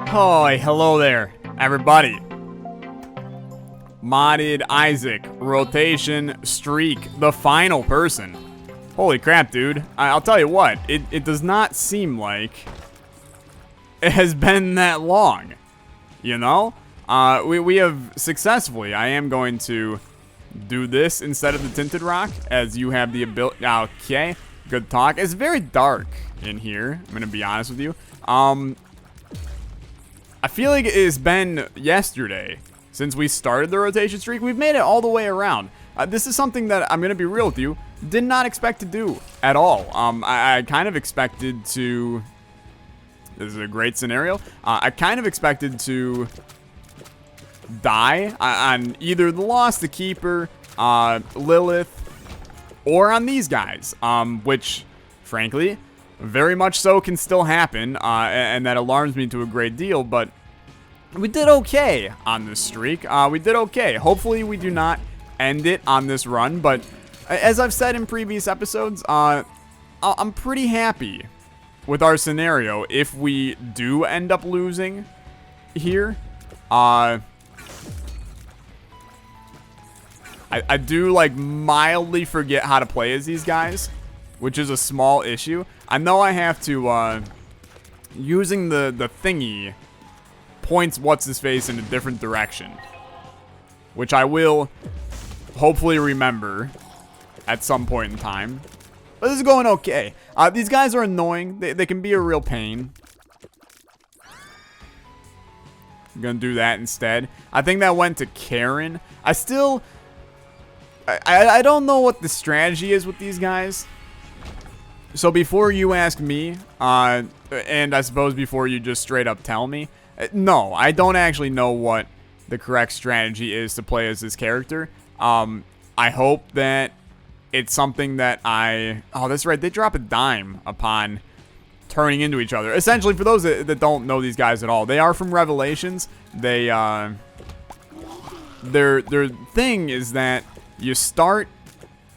Hi, hello there, everybody. Modded Isaac, rotation, streak, the final person. Holy crap, dude. I'll tell you what, it does not seem like it has been that long, you know? We have successfully, I am going to do this instead of the Tinted Rock, as you have the ability. Okay, good talk. It's very dark in here, I'm gonna be honest with you. I feel like it has been yesterday since we started the rotation streak. We've made it all the way around. This is something that I'm going to be real with you, did not expect to do at all. I kind of expected to... This is a great scenario. I kind of expected to die on either the Lost, the Keeper, Lilith, or on these guys, which, frankly, very much so can still happen, and that alarms me to a great deal, but we did okay on this streak. We did okay. Hopefully we do not end it on this run, but as I've said in previous episodes, I'm pretty happy with our scenario if we do end up losing here. I do, like, mildly forget how to play as these guys, which is a small issue. I know I have to, using the thingy points what's-his-face in a different direction, which I will hopefully remember at some point in time. But this is going okay. These guys are annoying. They can be a real pain. I'm gonna do that instead. I think that went to Karen. I don't know what the strategy is with these guys. So before you ask me, and I suppose before you just straight up tell me, no, I don't actually know what the correct strategy is to play as this character. I hope that it's something that oh, that's right, they drop a dime upon turning into each other. Essentially, for those that don't know these guys at all, they are from Revelations. They, their thing is that you start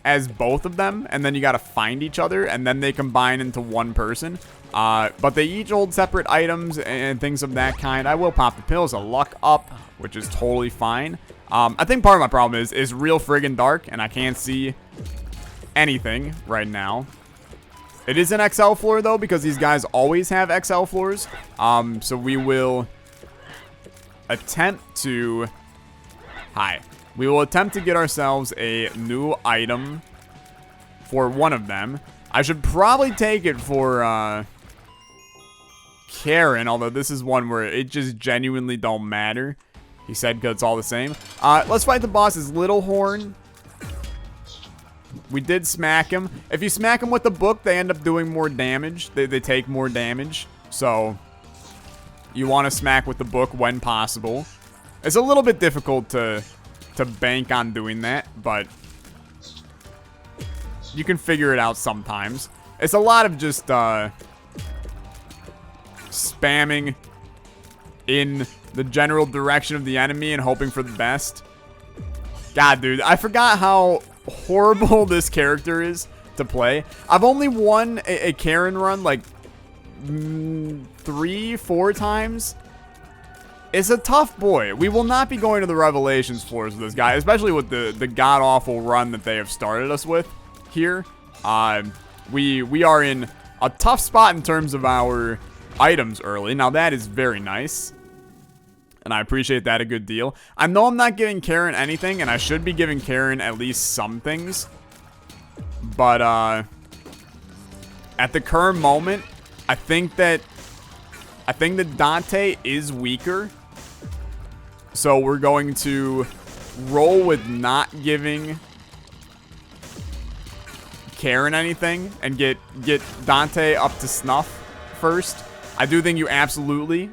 as both of them, and then you gotta find each other, and then they combine into one person. But they each hold separate items and things of that kind. I will pop the pills, a luck up, which is totally fine. I think part of my problem is real friggin' dark, and I can't see anything right now. It is an XL floor, though, because these guys always have XL floors. So we will attempt to... Hi. We will attempt to get ourselves a new item for one of them. I should probably take it for Karen, although this is one where it just genuinely don't matter. He said because it's all the same. Let's fight the boss's little horn. We did smack him. If you smack him with the book, they end up doing more damage. They take more damage. So you want to smack with the book when possible. It's a little bit difficult to bank on doing that, but you can figure it out sometimes. It's a lot of just spamming in the general direction of the enemy and hoping for the best. God, dude, I forgot how horrible this character is to play. I've only won a Karen run like 3-4 times. It's a tough boy. We will not be going to the Revelations floors with this guy, especially with the god-awful run that they have started us with here. We are in a tough spot in terms of our items early. Now, that is very nice, and I appreciate that a good deal. I know I'm not giving Karen anything, and I should be giving Karen at least some things. But at the current moment, I think that Dante is weaker. So we're going to roll with not giving Karen anything and get Dante up to snuff first. I do think you absolutely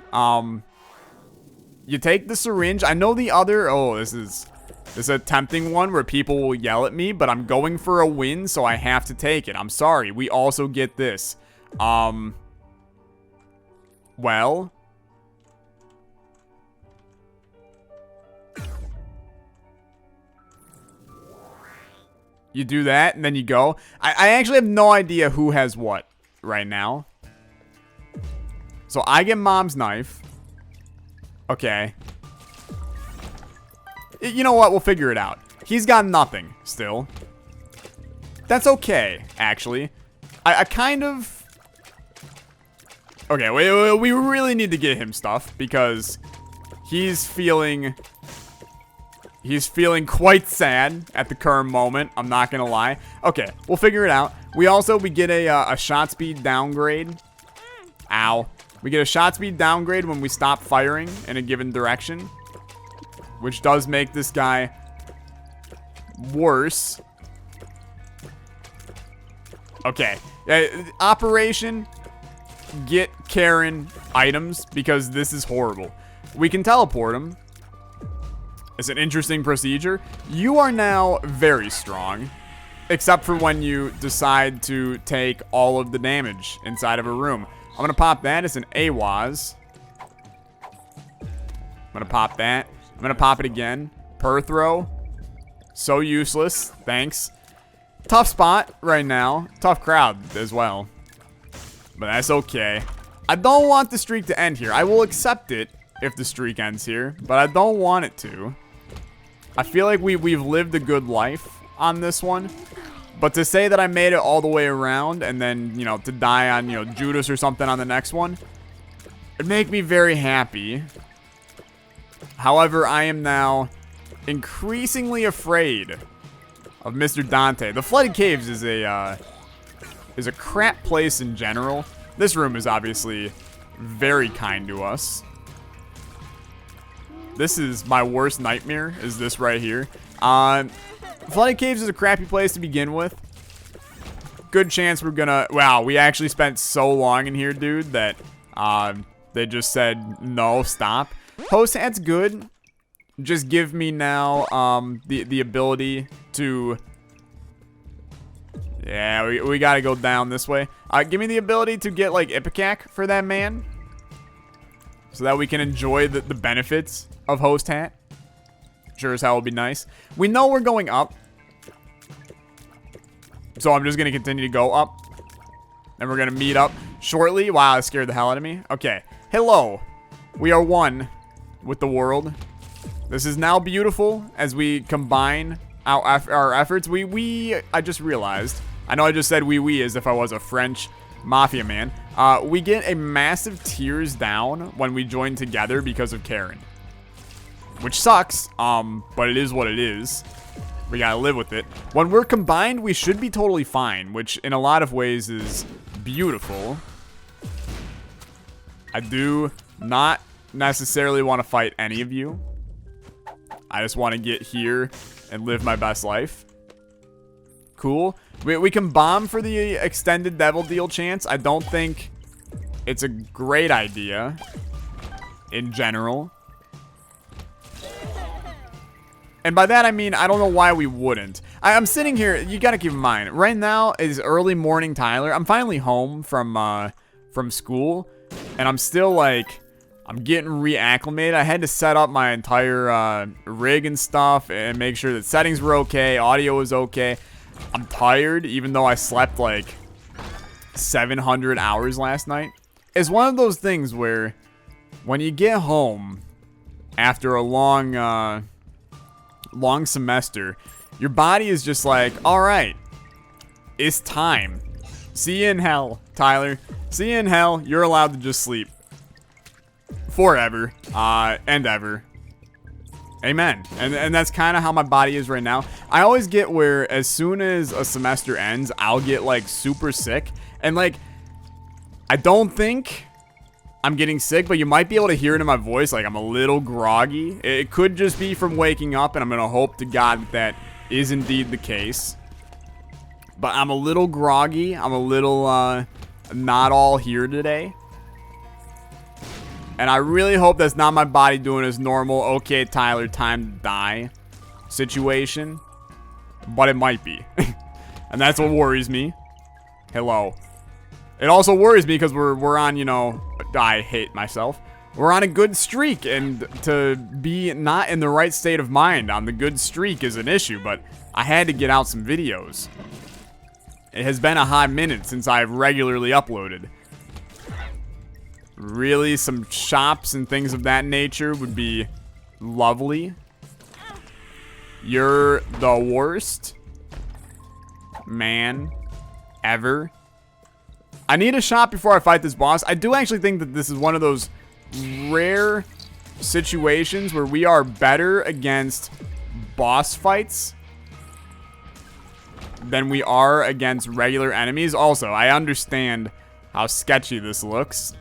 you take the syringe. I know the other this is a tempting one where people will yell at me, but I'm going for a win, so I have to take it. I'm sorry. We also get this. Well, you do that, and then you go. I actually have no idea who has what right now. So I get Mom's knife. Okay. You know what? We'll figure it out. He's got nothing still. That's okay, actually. I kind of... Okay, we really need to get him stuff because he's feeling quite sad at the current moment. I'm not gonna lie. Okay, we'll figure it out. We get a shot speed downgrade. Ow. We get a shot speed downgrade when we stop firing in a given direction, which does make this guy worse. Okay. Operation get Karen items because this is horrible. We can teleport him. It's an interesting procedure. You are now very strong, except for when you decide to take all of the damage inside of a room. I'm going to pop that as an AWAS. I'm going to pop that. I'm going to pop it again. Per throw. So useless. Thanks. Tough spot right now. Tough crowd as well. But that's okay. I don't want the streak to end here. I will accept it if the streak ends here, but I don't want it to. I feel like we've lived a good life on this one. But to say that I made it all the way around and then, you know, to die on, you know, Judas or something on the next one, it'd make me very happy. However, I am now increasingly afraid of Mr. Dante. The Flooded Caves is a crap place in general. This room is obviously very kind to us. This is my worst nightmare, is this right here. Flooded Caves is a crappy place to begin with. Good chance we're gonna... Wow, we actually spent so long in here, dude, that they just said, no, stop. Host hat's good. Just give me now the ability to... Yeah, we gotta go down this way. Give me the ability to get, like, Ipecac for that man. So that we can enjoy the benefits of Host Hat. Sure as hell will be nice. We know we're going up. So I'm just going to continue to go up. And we're going to meet up shortly. Wow, that scared the hell out of me. Okay. Hello. We are one with the world. This is now beautiful as we combine our efforts. I just realized. I know I just said we as if I was a French mafia man. We get a massive tears down when we join together because of Karen. Which sucks, but it is what it is. We gotta live with it. When we're combined, we should be totally fine, which in a lot of ways is beautiful. I do not necessarily want to fight any of you. I just want to get here and live my best life. Cool. We can bomb for the extended devil deal chance. I don't think it's a great idea in general. And by that, I mean, I don't know why we wouldn't. I'm sitting here. You got to keep in mind, right now is early morning Tyler. I'm finally home from school. And I'm still, like, I'm getting reacclimated. I had to set up my entire rig and stuff and make sure that settings were okay. Audio was okay. I'm tired, even though I slept, like, 700 hours last night. It's one of those things where when you get home after a long semester, your body is just like, all right, it's time. See you in hell, Tyler. See you in hell. You're allowed to just sleep forever and ever. Amen. And that's kind of how my body is right now. I always get where as soon as a semester ends, I'll get, like, super sick. And, like, I don't think I'm getting sick, but you might be able to hear it in my voice. Like, I'm a little groggy. It could just be from waking up, and I'm going to hope to God that is indeed the case. But I'm a little groggy. I'm a little not all here today. And I really hope that's not my body doing its normal, okay, Tyler, time to die situation. But it might be. And that's what worries me. Hello. It also worries me because we're on, you know, I hate myself. We're on a good streak, and to be not in the right state of mind on the good streak is an issue, but I had to get out some videos. It has been a hot minute since I've regularly uploaded. Really, some shops and things of that nature would be lovely. You're the worst man ever. I need a shop before I fight this boss. I do actually think that this is one of those rare situations where we are better against boss fights than we are against regular enemies. Also, I understand how sketchy this looks.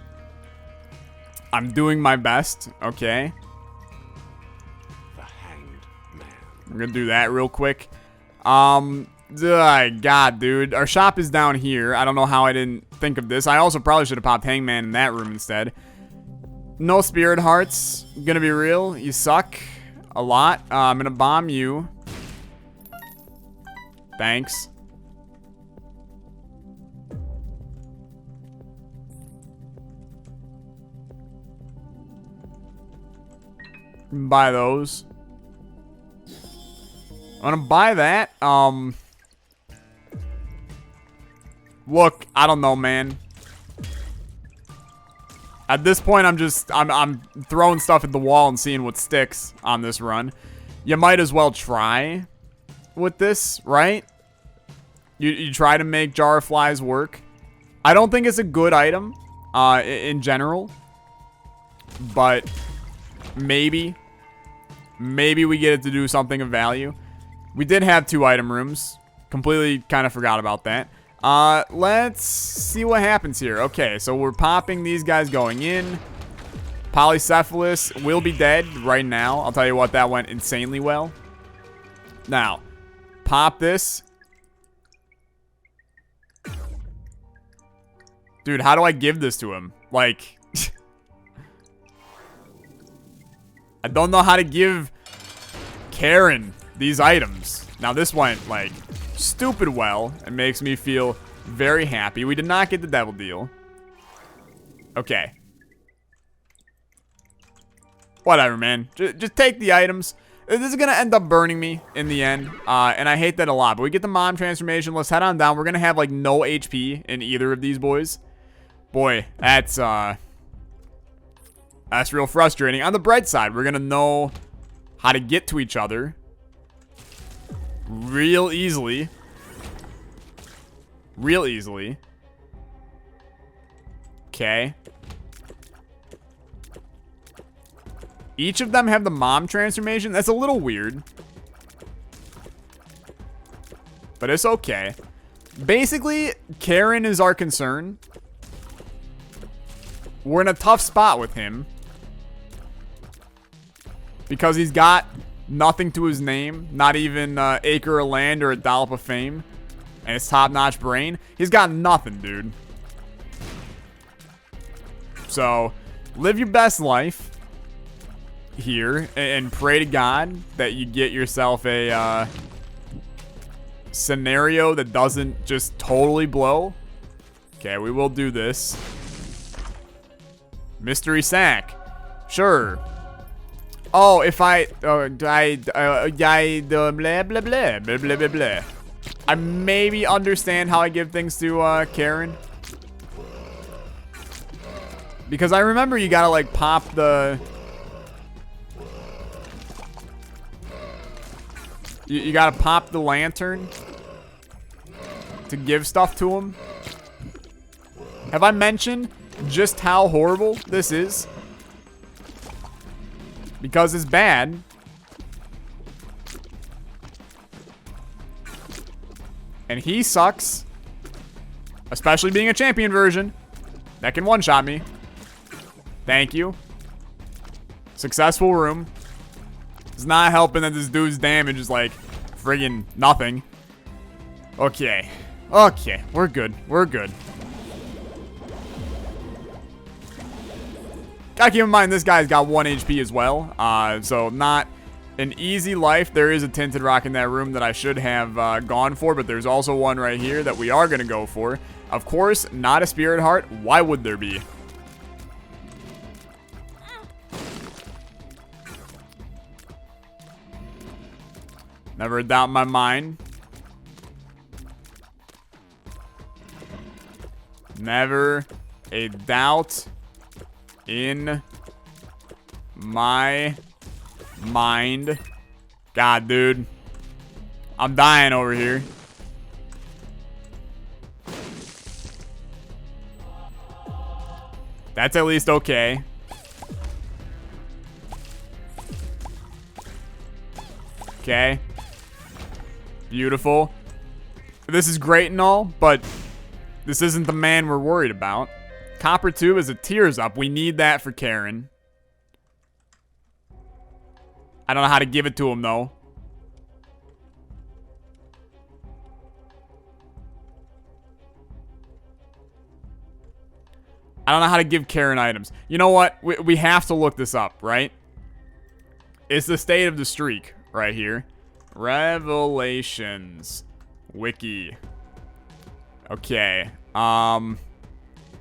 I'm doing my best, okay? The Hanged Man. I'm gonna do that real quick. God, dude. Our shop is down here. I don't know how I didn't think of this. I also probably should have popped Hangman in that room instead. No spirit hearts. Gonna be real. You suck a lot. I'm gonna bomb you. Thanks. Buy those. I'm gonna buy that. Look, I don't know, man. At this point, I'm throwing stuff at the wall and seeing what sticks on this run. You might as well try with this, right? You try to make Jar of Flies work. I don't think it's a good item, in general. But maybe we get it to do something of value. We did have 2 item rooms. Completely kind of forgot about that. Let's see what happens here. Okay, so we're popping these guys going in. Polycephalus will be dead right now. I'll tell you what, that went insanely well. Now, pop this. Dude, how do I give this to him? Like, I don't know how to give Karen these items. Now, this went, like, stupid well. It makes me feel very happy. We did not get the devil deal. Okay. Whatever, man. Just take the items. This is going to end up burning me in the end. And I hate that a lot. But we get the mom transformation. Let's head on down. We're going to have, like, no HP in either of these boys. Boy, that's real frustrating. On the bright side, we're going to know how to get to each other real easily. Real easily. Okay. Each of them have the mom transformation. That's a little weird. But it's okay. Basically, Karen is our concern. We're in a tough spot with him. Because he's got nothing to his name. Not even acre of land or a dollop of fame. And his top-notch brain. He's got nothing, dude. So, live your best life here. And pray to God that you get yourself a scenario that doesn't just totally blow. Okay, we will do this. Mystery sack. Sure. Oh, if blah, blah, blah, blah, blah, blah, blah. I maybe understand how I give things to, Karen. Because I remember you gotta, like, pop the... You gotta pop the lantern to give stuff to him. Have I mentioned just how horrible this is? Because it's bad. And he sucks. Especially being a champion version. That can one-shot me. Thank you. Successful room. It's not helping that this dude's damage is like friggin' nothing. Okay. Okay. We're good. We're good. Gotta keep in mind, this guy's got 1 HP as well. So not an easy life. There is a tinted rock in that room that I should have gone for, but there's also one right here that we are going to go for. Of course, not a spirit heart. Why would there be? Never a doubt in my mind. Never a doubt in my mind. God, dude. I'm dying over here. That's at least okay. Okay. Beautiful. This is great and all, but this isn't the man we're worried about. Copper tube is a tears up. We need that for Karen. I don't know how to give it to him, though. I don't know how to give Karen items. You know what? We have to look this up, right? It's the state of the streak right here. Revelations. Wiki. Okay.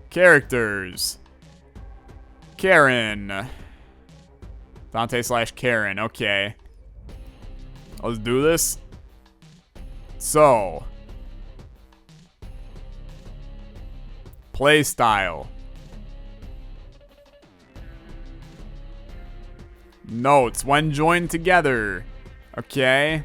Characters. Karen. Dante/Karen. Okay. Let's do this. So. Play style. Notes. When joined together. Okay.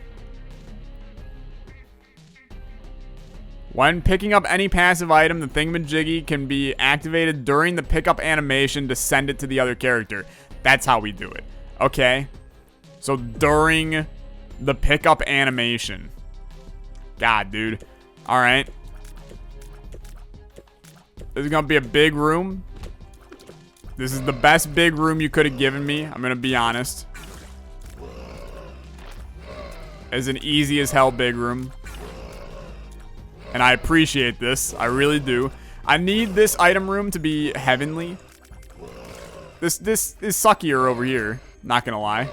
When picking up any passive item, the thingamajiggy can be activated during the pickup animation to send it to the other character. That's how we do it. Okay. So during the pickup animation. God, dude. Alright. This is going to be a big room. This is the best big room you could have given me. I'm going to be honest. It's an easy as hell big room. And I appreciate this. I really do. I need this item room to be heavenly. This is suckier over here. Not gonna lie.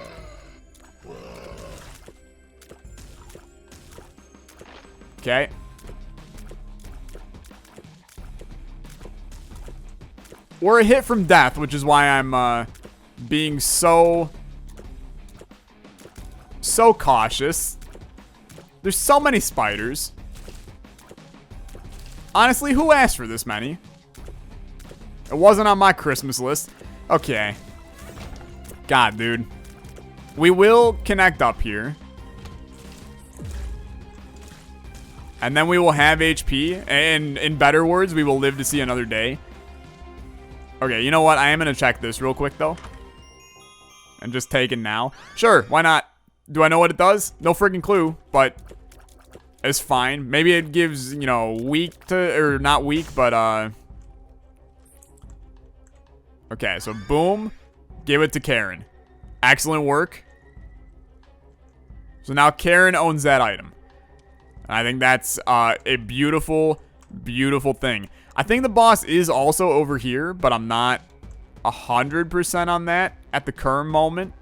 Okay. We're a hit from death, which is why I'm being so cautious. There's so many spiders. Honestly, who asked for this many? It wasn't on my Christmas list. Okay. God, dude. We will connect up here. And then we will have HP. And in better words, we will live to see another day. Okay, you know what? I am going to check this real quick, though. And just take it now. Sure, why not? Do I know what it does? No freaking clue, but it's fine. Maybe it gives, you know, weak to, or not weak, but, okay, so boom. Give it to Karen. Excellent work. So now Karen owns that item. And I think that's a beautiful, beautiful thing. I think the boss is also over here, but I'm not 100% on that at the current moment.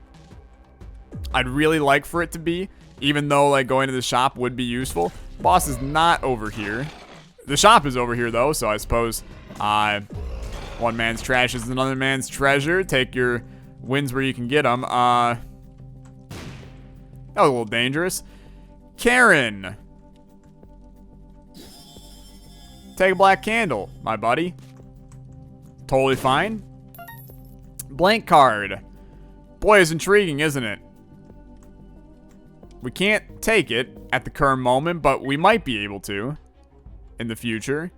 I'd really like for it to be, even though like going to the shop would be useful. Boss is not over here. The shop is over here though, so I suppose one man's trash is another man's treasure. Take your wins where you can get them. That was a little dangerous. Karen. Take a black candle, my buddy. Totally fine. Blank card. Boy, it's intriguing, isn't it? We can't take it at the current moment, but we might be able to in the future.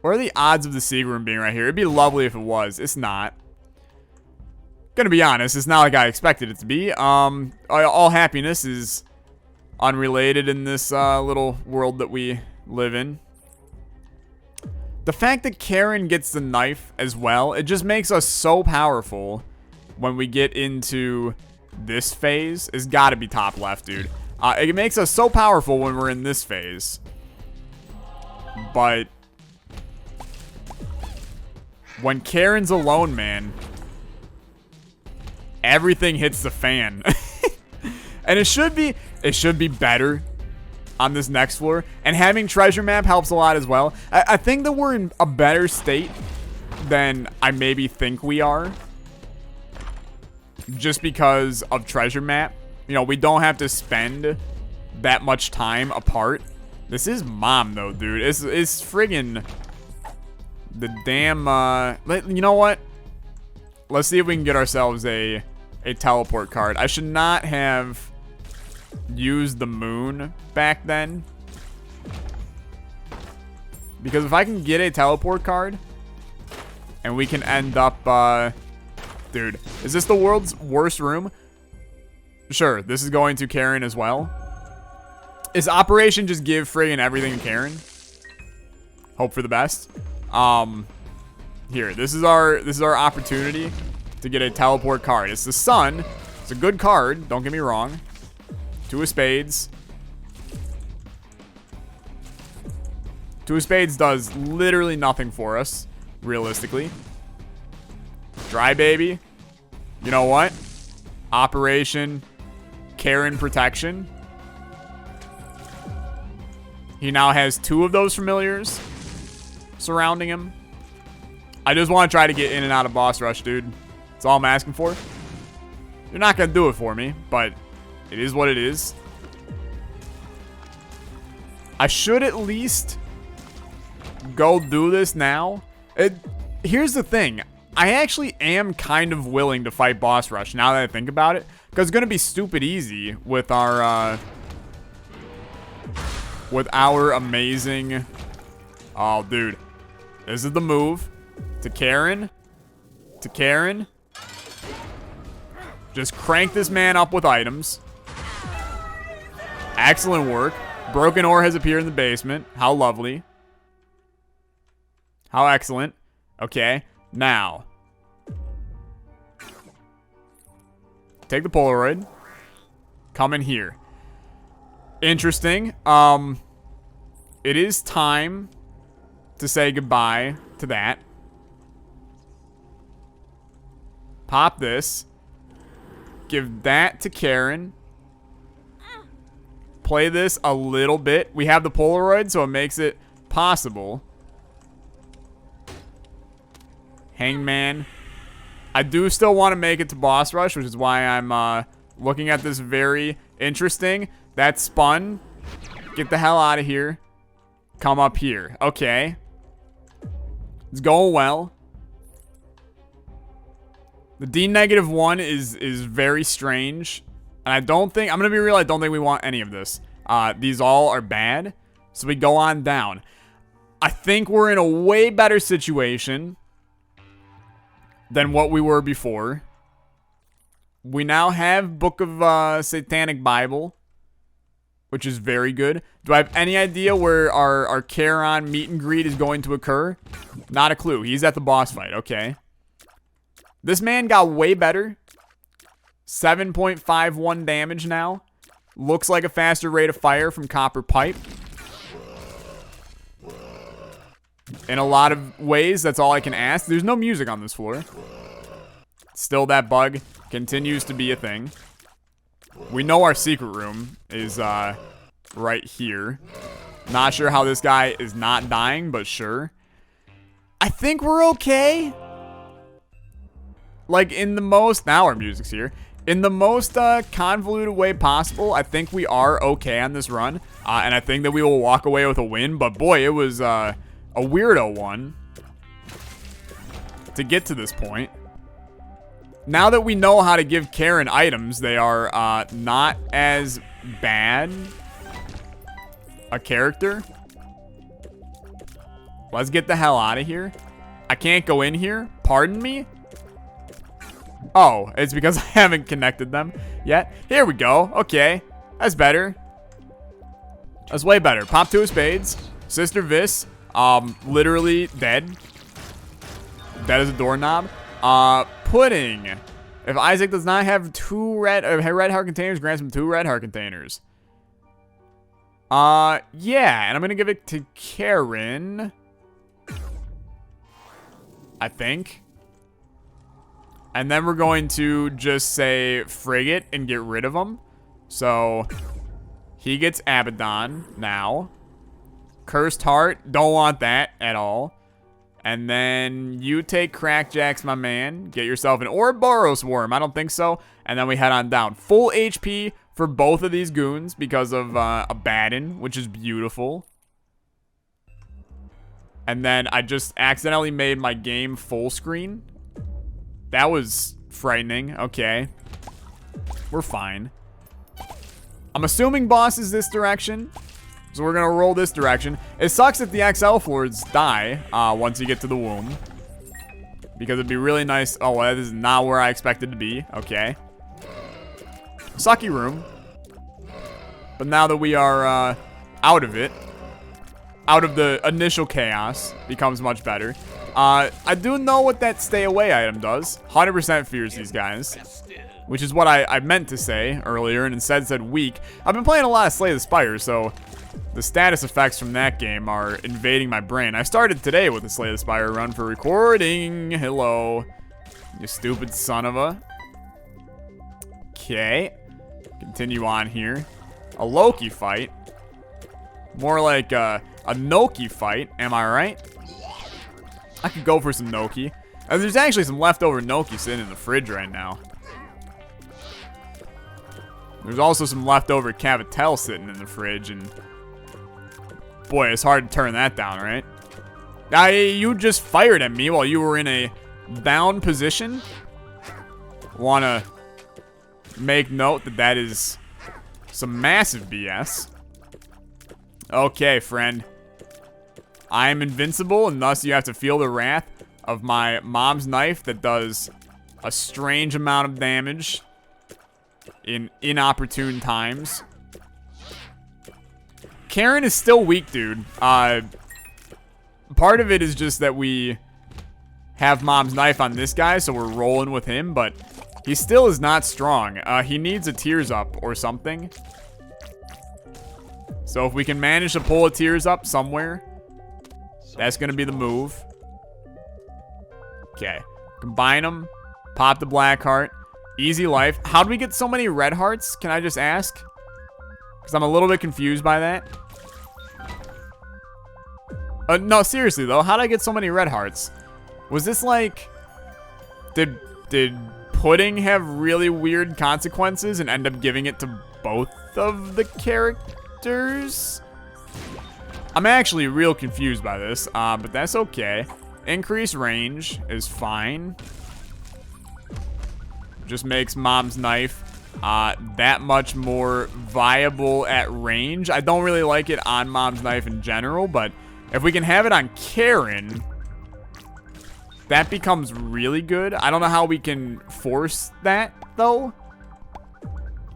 What are the odds of the secret room being right here? It'd be lovely if it was. It's not. Gonna be honest, it's not like I expected it to be. All happiness is unrelated in this little world that we live in. The fact that Karen gets the knife as well, it just makes us so powerful when we get into this phase. It's gotta be top left, dude. It makes us so powerful when we're in this phase. But when Karen's alone, man, everything hits the fan. And it should be better on this next floor. And having treasure map helps a lot as well. I think that we're in a better state than I maybe think we are. Just because of treasure map. You know, we don't have to spend that much time apart. This is mom though, dude. It's friggin' the damn, you know what? Let's see if we can get ourselves a teleport card. I should not have used the moon back then. Because if I can get a teleport card, and we can end up, dude, is this the world's worst room? Sure, this is going to Karen as well. Is Operation just give friggin' everything to Karen? Hope for the best. Here, this is our opportunity to get a teleport card. It's the sun. It's a good card, don't get me wrong. Two of spades. Two of spades does literally nothing for us, realistically. Dry baby. You know what? Operation Karen protection. He now has two of those familiars surrounding him. I just want to try to get in and out of boss rush, dude. That's all I'm asking for. You're not going to do it for me, but it is what it is. I should at least go do this now. Here's the thing. I actually am kind of willing to fight boss rush now that I think about it. Because it's going to be stupid easy with our amazing... Oh, dude. This is the move. To Karen. To Karen. Just crank this man up with items. Excellent work. Broken ore has appeared in the basement. How lovely. How excellent. Okay. Now. Take the Polaroid. Come in here. Interesting. It is time to say goodbye to that. Pop this. Give that to Karen. Play this a little bit. We have the Polaroid, so it makes it possible. Hangman. I do still want to make it to boss rush, which is why I'm looking at this very interesting. That spun. Get the hell out of here. Come up here. Okay. It's going well. The D-1 is very strange. And I don't think, I'm going to be real, I don't think we want any of this. These all are bad. So we go on down. I think we're in a way better situation than what we were before. We now have Book of Satanic Bible, which is very good. Do I have any idea where our Charon meet and greet is going to occur? Not a clue. He's at the boss fight. Okay. This man got way better. 7.51 damage now. Looks like a faster rate of fire from Copper Pipe. In a lot of ways, that's all I can ask. There's no music on this floor. Still, that bug continues to be a thing. We know our secret room is right here. Not sure how this guy is not dying, but sure. I think we're okay. Like, in the most... Now our music's here. In the most convoluted way possible, I think we are okay on this run. And I think that we will walk away with a win. But boy, it was a weirdo one to get to this point. Now that we know how to give Karen items, they are not as bad a character. Let's get the hell out of here. I can't go in here. Pardon me? Oh, it's because I haven't connected them yet. Here we go. Okay. That's better. That's way better. Pop two of spades. Sister Vis. Literally dead. Dead as a doorknob. Pudding. If Isaac does not have two red heart containers, grants him two red heart containers. Yeah, and I'm gonna give it to Karen. I think. And then we're going to just say frigate and get rid of him. So he gets Abaddon now. Cursed Heart, don't want that at all. And then you take Crackjacks, my man. Get yourself an Ouroboros Worm. I don't think so. And then we head on down. Full HP for both of these goons because of Abaddon, which is beautiful. And then I just accidentally made my game full screen. That was frightening. Okay. We're fine. I'm assuming boss is this direction. So we're going to roll this direction. It sucks if the XL floors die once you get to the womb. Because it'd be really nice. Oh, that is not where I expected to be. Okay. Sucky room. But now that we are out of it, out of the initial chaos, becomes much better. I do know what that stay away item does. 100% fears these guys. Which is what I meant to say earlier and instead said weak. I've been playing a lot of Slay the Spire, so the status effects from that game are invading my brain. I started today with a Slay the Spire run for recording. Hello, you stupid son of a. Okay. Continue on here. A Loki fight. More like a Noki fight, am I right? I could go for some Noki. There's actually some leftover Noki sitting in the fridge right now. There's also some leftover Cavatel sitting in the fridge, and boy, it's hard to turn that down, right? You just fired at me while you were in a down position. Wanna make note that that is some massive BS. Okay, friend. I am invincible, and thus you have to feel the wrath of my mom's knife that does a strange amount of damage in inopportune times. Karen is still weak, dude. Part of it is just that we have mom's knife on this guy, so we're rolling with him, but he still is not strong. He needs a tears up or something. So if we can manage to pull a tears up somewhere, that's going to be the move. Okay. Combine them. Pop the black heart. Easy life. How do we get so many red hearts? Can I just ask? Because I'm a little bit confused by that. No, seriously though. How did I get so many red hearts? Was this like... Did pudding have really weird consequences and end up giving it to both of the characters? I'm actually real confused by this, but that's okay. Increase range is fine. Just makes mom's knife that much more viable at range. I don't really like it on mom's knife in general, but if we can have it on Karen, that becomes really good. I don't know how we can force that, though.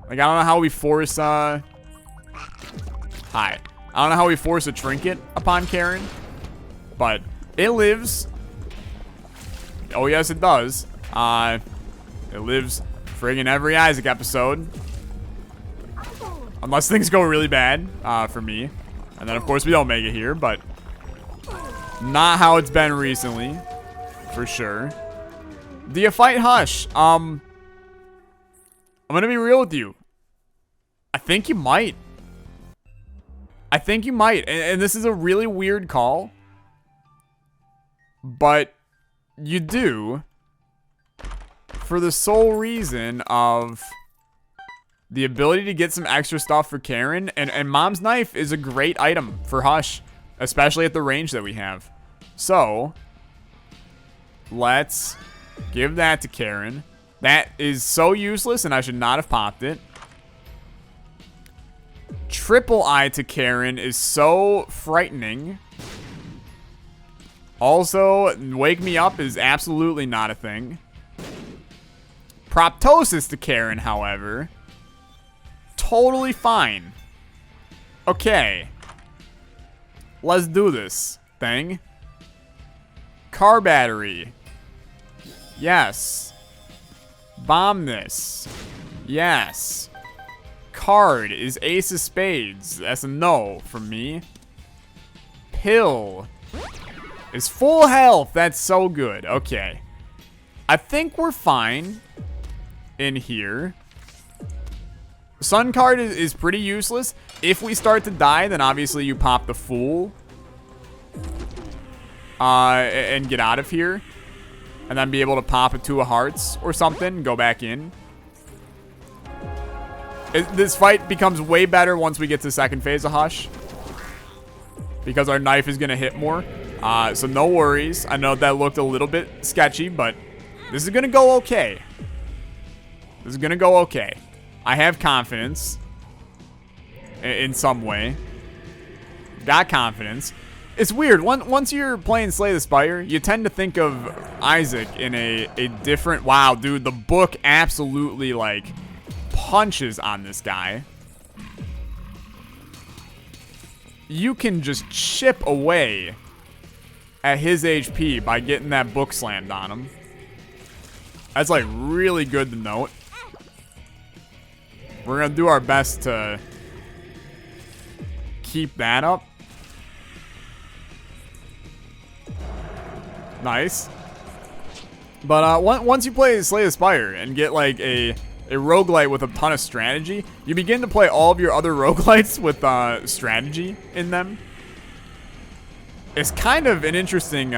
Like, I don't know how we force, Hi. I don't know how we force a trinket upon Karen, but it lives. Oh, yes, it does. It lives friggin' every Isaac episode. Unless things go really bad, for me. And then, of course, we don't make it here, but not how it's been recently, for sure. Do you fight Hush? I'm gonna be real with you. I think you might. I think you might. And this is a really weird call. But you do. For the sole reason of the ability to get some extra stuff for Karen. And mom's knife is a great item for Hush. Especially at the range that we have. So, let's give that to Karen. That is so useless and I should not have popped it. Triple eye to Karen is so frightening. Also, wake me up is absolutely not a thing. Proptosis to Karen, however, totally fine. Okay. Let's do this thing. Car battery. Yes. Bomb this. Yes. Card is ace of spades. That's a no from me. Pill is full health. That's so good. Okay. I think we're fine in here. Sun card is pretty useless. If we start to die, then obviously you pop the Fool. And get out of here. And then be able to pop a Two of Hearts or something and go back in. This fight becomes way better once we get to second phase of Hush. Because our knife is going to hit more. So no worries. I know that looked a little bit sketchy, but This is going to go okay. This is going to go okay. I have confidence. In some way. Got confidence. It's weird. Once you're playing Slay the Spire, you tend to think of Isaac in a different... Wow, dude. The book absolutely, like, punches on this guy. You can just chip away at his HP by getting that book slammed on him. That's, like, really good to note. We're going to do our best to keep that up. Nice. But once you play Slay the Spire and get like a roguelite with a ton of strategy, you begin to play all of your other roguelites with strategy in them. It's kind of an interesting...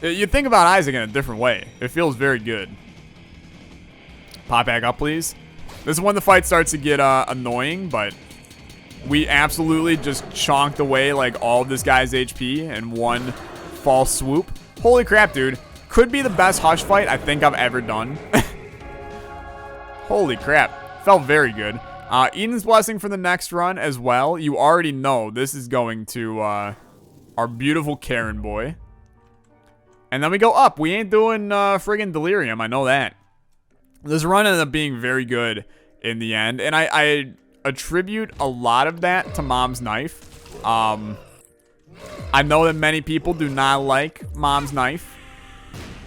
you think about Isaac in a different way. It feels very good. Pop back up, please. This is when the fight starts to get annoying, but we absolutely just chonked away like all of this guy's HP in one false swoop. Holy crap, dude. Could be the best Hush fight I think I've ever done. Holy crap. Felt very good. Eden's Blessing for the next run as well. You already know this is going to our beautiful Karen boy. And then we go up. We ain't doing friggin' Delirium. I know that. This run ended up being very good in the end. And I attribute a lot of that to Mom's Knife. I know that many people do not like Mom's Knife.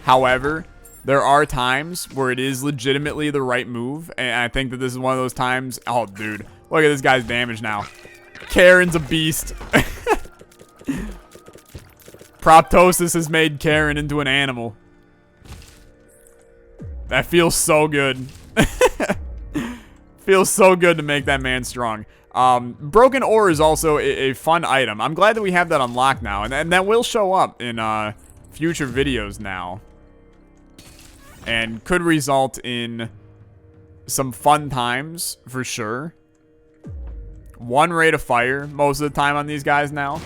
However, there are times where it is legitimately the right move. And I think that this is one of those times. Oh, dude. Look at this guy's damage now. Karen's a beast. Proptosis has made Karen into an animal. That feels so good. Feels so good to make that man strong. Broken ore is also a fun item. I'm glad that we have that unlocked now. And that will show up in future videos now. And could result in some fun times for sure. 1 rate of fire most of the time on these guys now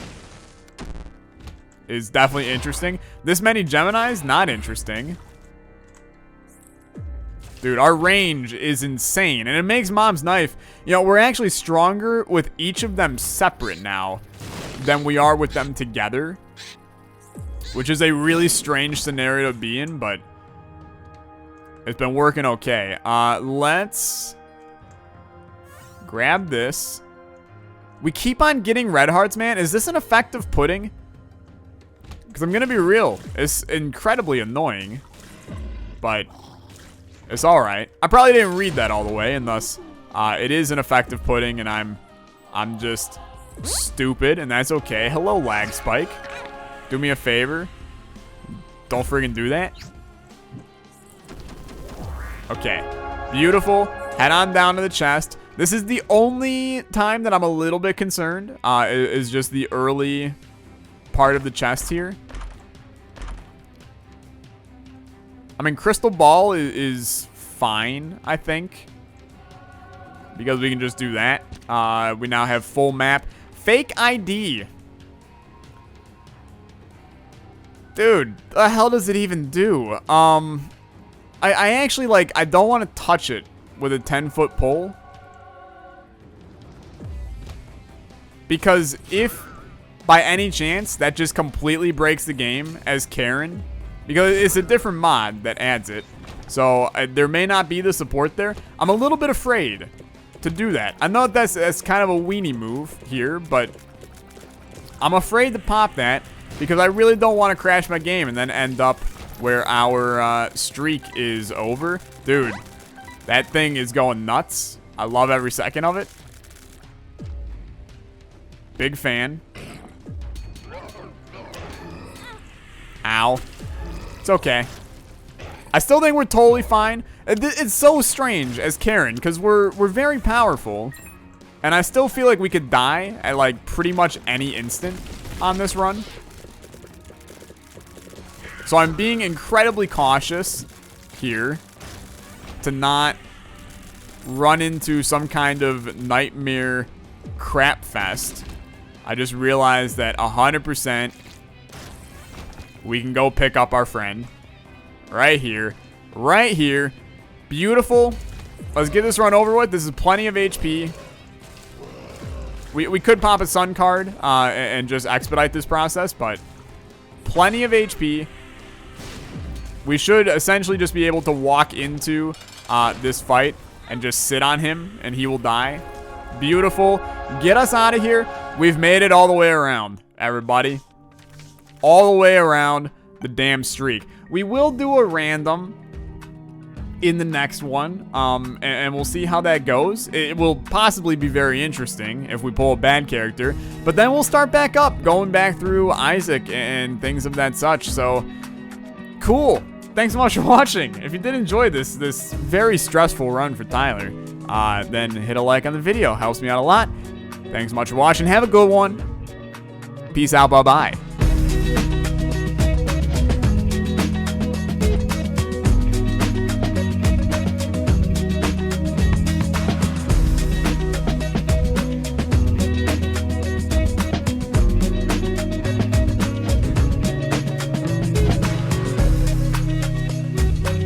is definitely interesting. This many Geminis, not interesting. Dude, our range is insane. And it makes Mom's Knife... You know, we're actually stronger with each of them separate now than we are with them together. Which is a really strange scenario to be in, but... It's been working okay. Let's... grab this. We keep on getting red hearts, man. Is this an effective pudding? Because I'm going to be real. It's incredibly annoying. But... it's alright. I probably didn't read that all the way, and thus, it is an effective pudding, and I'm just stupid, and that's okay. Hello, lag spike. Do me a favor. Don't friggin' do that. Okay. Beautiful. Head on down to the chest. This is the only time that I'm a little bit concerned, is just the early part of the chest here. I mean, Crystal Ball is fine, I think. Because we can just do that. We now have full map. Fake ID. Dude, the hell does it even do? I actually, like, I don't want to touch it with a 10-foot pole. Because if, by any chance, that just completely breaks the game as Karen... because it's a different mod that adds it. So there may not be the support there. I'm a little bit afraid to do that. I know that's kind of a weenie move here, but I'm afraid to pop that because I really don't want to crash my game and then end up where our streak is over. Dude, that thing is going nuts. I love every second of it. Big fan. Ow. It's okay. I still think we're totally fine. It's so strange as Karen because we're very powerful, and I still feel like we could die at like pretty much any instant on this run. So I'm being incredibly cautious here to not run into some kind of nightmare crap fest. I just realized that 100% we can go pick up our friend. Right here. Right here. Beautiful. Let's get this run over with. This is plenty of HP. We could pop a sun card and just expedite this process, but plenty of HP. We should essentially just be able to walk into this fight and just sit on him, and he will die. Beautiful. Get us out of here. We've made it all the way around, everybody. All the way around the damn streak. We will do a random in the next one, and we'll see how that goes. It will possibly be very interesting if we pull a bad character, but then we'll start back up, going back through Isaac and things of that such. So, cool. Thanks so much for watching. If you did enjoy this very stressful run for Tyler, then hit a like on the video. Helps me out a lot. Thanks so much for watching. Have a good one. Peace out. Bye-bye.